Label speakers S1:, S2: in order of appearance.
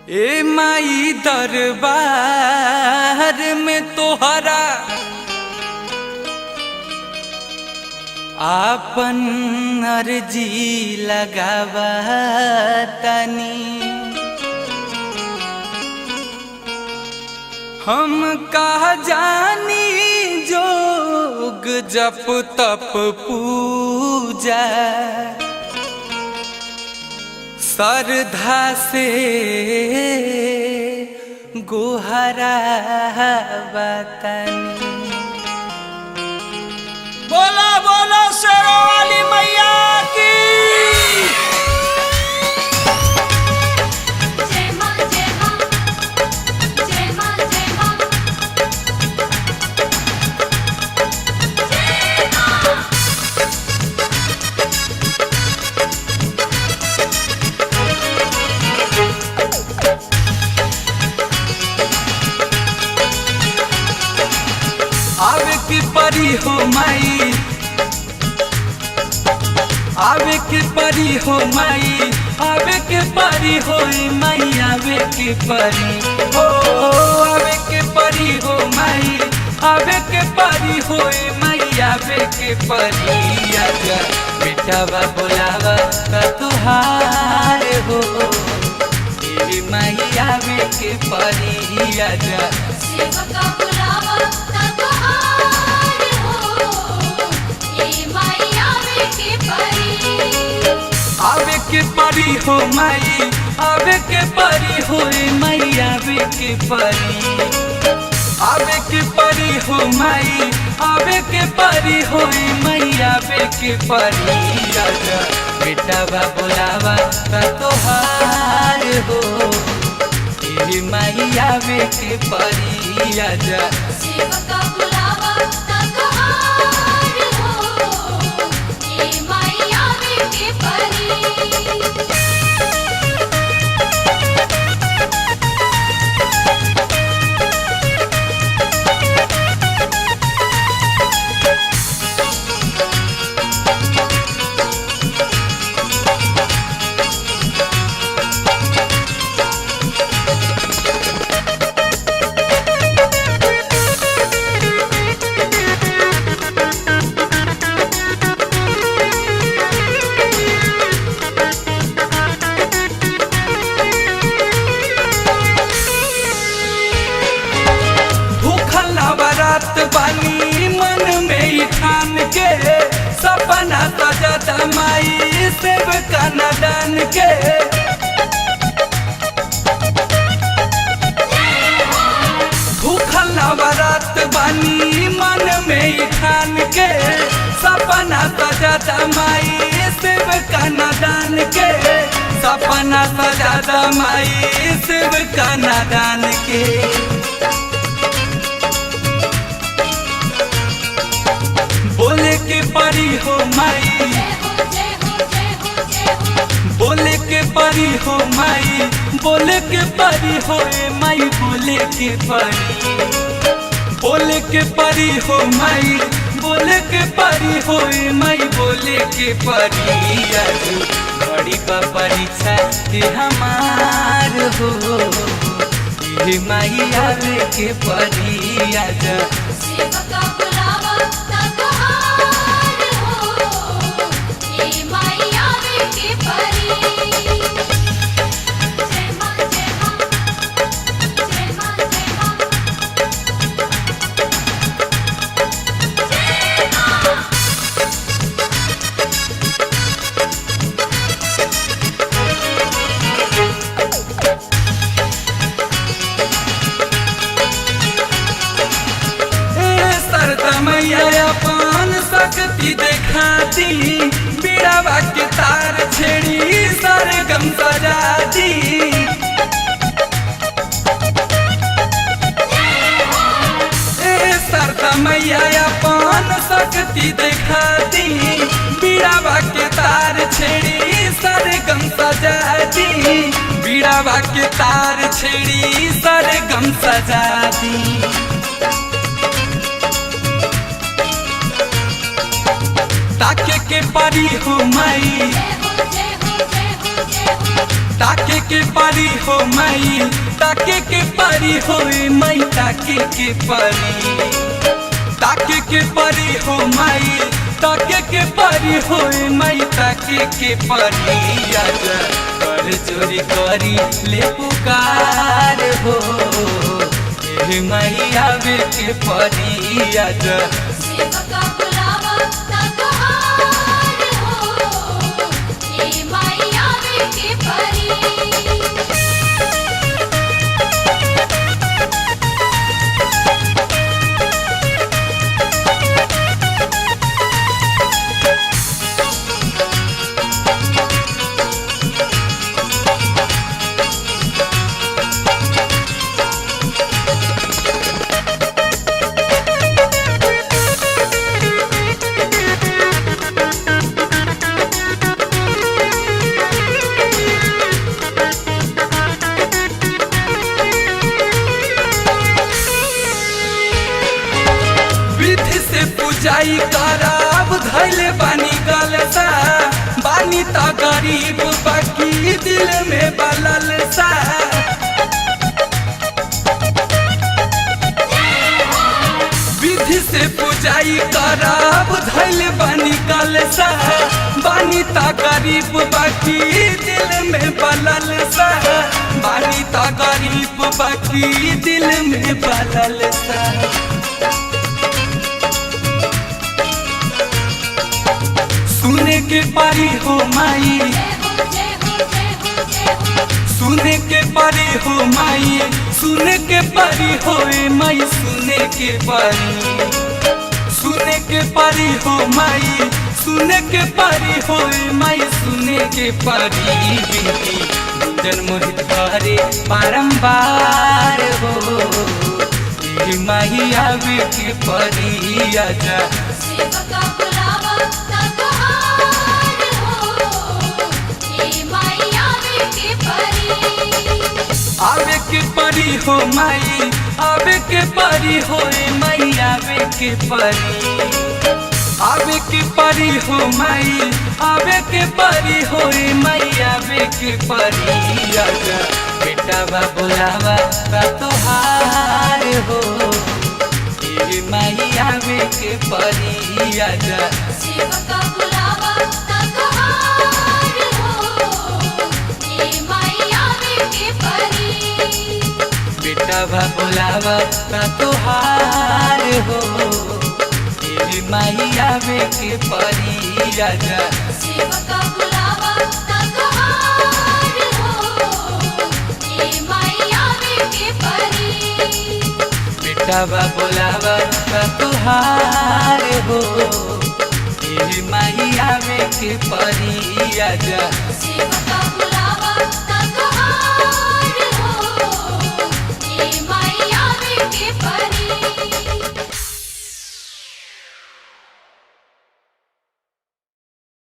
S1: ए माई दरबार में तोहरा आपन अर्जी लगावा तनी। हम कहा जानी जोग जप तप पूजा श्रद्धा से गोहरा वतनी।
S2: बोला बोला शेरों वाली मैया की।
S1: आवे की परी हो माई, आवे के परी हो माई, आवे के परी हो माई, आवे के परी हो, आवे के परी हो माई, आवे के परी हो माई, आवे के परी। आजा बेटावा बोलावा तुहार हो माई, आवे के परी। आजा
S3: सेवका बुलावा तुहार हो माई, आवे के परी।
S1: आवे के परी हो माई, आवे के परी हो माई, आवे के परी। आवे के परी हो माई, आवे के परी हो माई, आवे के परी। आजा बेटावा बोलावा तोहार हो माई, आवे के परी। आजा
S3: सेवका बुलावा तुहार हो माई, आवे के परी।
S1: बानी मन में ही ठान के सपना सजता माई, सेवका नदान के। भूखल नवरात बानी मन में ही ठान के सपना सजता माई, सेवका नदान के। सपना सजता माई, सेवका नदान के। बोले के परी हो माई, बोले के परी हो माई, बोले के परी हो माई, बोले के परी। बोले के परी हो माई, बोले के परी हो माई, बोले के परी। आज बड़ी परीक्षा हमार हो माई, आवे के परी। आजा
S3: सेवका बुलावा तुहार हो माई, आवे के परी। जय मां जय मां जय मां जय मां जय मां। मैया अपन शक्ति देखाती, बीड़ावा के तार छेड़ी सरगम सजाती। सरदा मैया अपन शक्ति देखाती, बीड़ावा के तार छेड़ी सरगम सजाती। बीड़ावा के तार छेड़ी सरगम सजाती। ताके के परी हो माई,
S1: ताके के परी हो माई, ताके के परी हो माई, ताके के परी, ताके के परी हो माई, ताके के परी हो माई, ताके के परी। आजा कर चोरी करी ले पुकार हो ए माई आवे के परी। आजा
S3: सेवका बुलावा तकहार हो ए माई आवे के परी।
S1: पूजाई कराब धैले बानी गलसा, बानी त गरीब बाकी दिल में बललसा। विधि से पूजाई कराब धैले बानी गलसा, बानी त गरीब बाकी दिल में बललसा, बानी त गरीब बाकी दिल में बललसा। सुने के परी हो माई, सुने के परी हो माई, सुने के परी हो माई, सुने के परी, सुने के परी हो माई, सुने के परी हो माई, सुने के परी। बिनती जन्मोहित करे बारंबार हो ए माई आवे के परी। आजा
S3: सेवका बुलावा तकहार हो ए माई आवे के परी।
S1: आवे के परी हो माई, आवे के परी हो माई, आवे के परी, आवे के परी हो माई, आवे के परी हो माई, आवे के परी। आजा बेटा बा बुलावा बा तोहार हो ए माई आवे के परी। आजा
S3: सेवका बुलावा तकहार हो ए माई आवे के परी।
S1: बेटा बा बुलावा बा तोहार हो ए माई आवे के परी। आजा
S3: सेवका बुलावा तकहार हो ए माई आवे के परी।
S1: बेटा बा बुलावा बा तोहार हो ए माई आवे के परी। आजा
S3: सेवका बुलावा